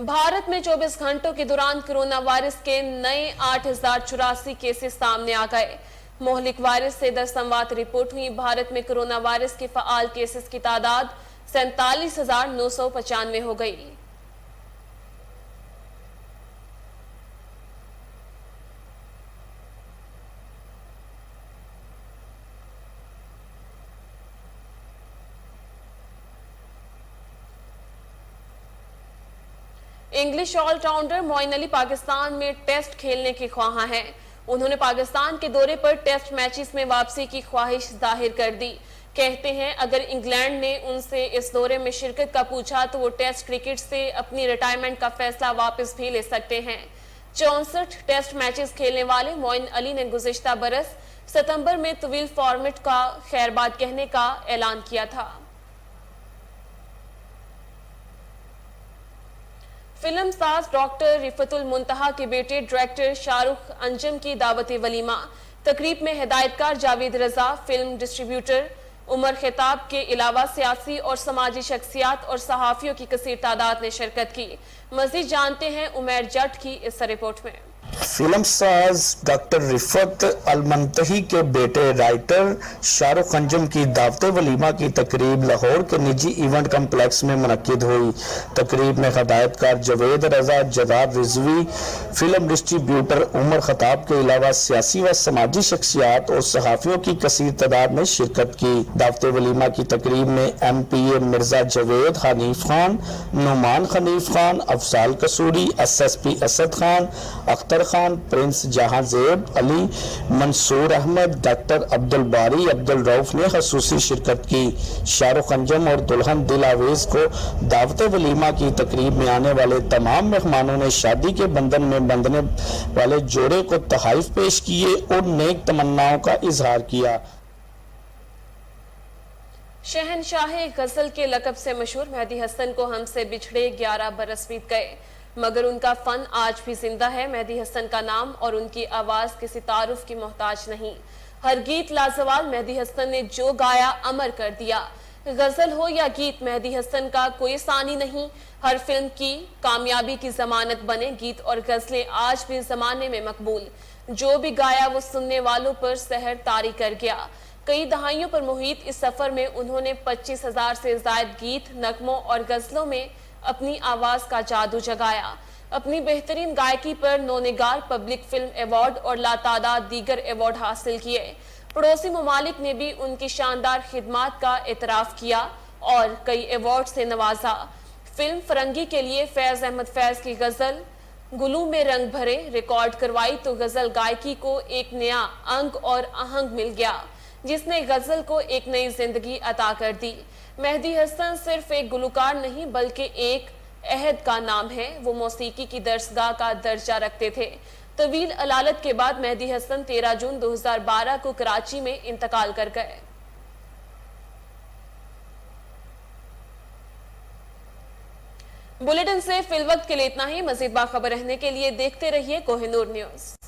भारत में 24 घंटों के दौरान कोरोना वायरस के नए 8084 केसेस सामने आ गए। मोहलिक वायरस से 10 संवाद रिपोर्ट हुई। भारत में कोरोना वायरस के फाल केसेस की तादाद 47,995 हो गई। इंग्लिश ऑलराउंडर मोइन अली पाकिस्तान में टेस्ट खेलने के ख्वाहां हैं। उन्होंने पाकिस्तान के दौरे पर टेस्ट मैचेस में वापसी की ख्वाहिश जाहिर कर दी। कहते हैं, अगर इंग्लैंड ने उनसे इस दौरे में शिरकत का पूछा तो वो टेस्ट क्रिकेट से अपनी रिटायरमेंट का फैसला वापस भी ले सकते हैं। 64 टेस्ट मैचेस खेलने वाले मोइन अली ने गुज़िश्ता बरस सितंबर में तवील फॉर्मेट का खैरबाद कहने का ऐलान किया था। फिल्म साज डॉक्टर रिफतुल मुंतहा के बेटे डायरेक्टर शाहरुख अंजम की दावत वलीमा। तकरीब में हिदायतकार जावेद रजा, फिल्म डिस्ट्रीब्यूटर उमर खिताब के अलावा सियासी और समाजी शख्सियात और सहाफियों की कसीर तादाद ने शिरकत की। मजीद जानते हैं उमैर जट की इस रिपोर्ट में। फिल्म साज डॉक्टर रिफत अलमंतही के बेटे राइटर शाहरुख अंजुम की दावत वलीमा की तकरीब लाहौर के निजी इवेंट कम्प्लेक्स में मुनक्किद हुई। तकरीब में हिदायतकार जावेद रजा, जदाद रिजवी, फिल्म डिस्ट्रीब्यूटर उमर खताब के अलावा सियासी व समाजी शख्सियात और सहाफियों की कसीर तादाद ने शिरकत की। दावत वलीमा की तकरीब में MPA Mirza Javed Hanif Khan, Noman Hanif Khan, Afzal Kasuri, SSP Asad Khan, Akhtar Khan, prince Jahanzeb Ali, Mansoor Ahmed, doctor Abdul Bari, Abdul Rauf ने खसूसी शिरकत की। शाहरुख अंजम और दुल्हन दिलावेज को दावत वलीमा की तकरीब में आने वाले तमाम मेहमानों ने शादी के बंधन में बंधने वाले जोड़े को तोहफे पेश किए और नेक तमन्नाओं का इजहार किया। शहनशाह गजल के लकब से मशहूर मेहदी हसन को हमसे बिछड़े 11 बरस बीत गए, मगर उनका फन आज भी जिंदा है। मेहदी हसन का नाम और उनकी आवाज किसी तारुफ की मोहताज नहीं। हर गीत लाजवाल मेहदी हसन ने जो गाया अमर कर दिया। गजल हो या गीत, मेहदी हसन का कोई सानी नहीं। हर फिल्म की कामयाबी की जमानत बने गीत और गजलें आज भी जमाने में मकबूल। जो भी गाया वो सुनने वालों पर सहर तारी कर गया। कई दहाइयों पर मुहित इस सफर में उन्होंने 25,000 से ज्यादा गीत, नगमों और गजलों में अपनी आवाज का जादू जगाया। अपनी बेहतरीन गायकी पर नौनिगार पब्लिक फिल्म अवार्ड और लातादाद दीगर अवार्ड हासिल किए। पड़ोसी ममालिक ने भी उनकी शानदार खिदमात का एतराफ किया और कई अवार्ड से नवाजा। फिल्म फरंगी के लिए फैज अहमद फैज की गजल गुलू में रंग भरे रिकॉर्ड करवाई तो गजल गायकी को एक नया अंग और आहंग मिल गया, जिसने गजल को एक नई जिंदगी अता कर दी। मेहदी हसन सिर्फ एक गुलकार नहीं बल्कि एक अहद का नाम है। वो मौसीकी की दरसगाह का दर्जा रखते थे। तवील अलालत के बाद मेहदी हसन 13 जून 2012 को कराची में इंतकाल कर गए। बुलेटिन से फिलवक्त के लिए इतना ही। मजीद बाखबर रहने के लिए देखते रहिए कोहिनूर न्यूज।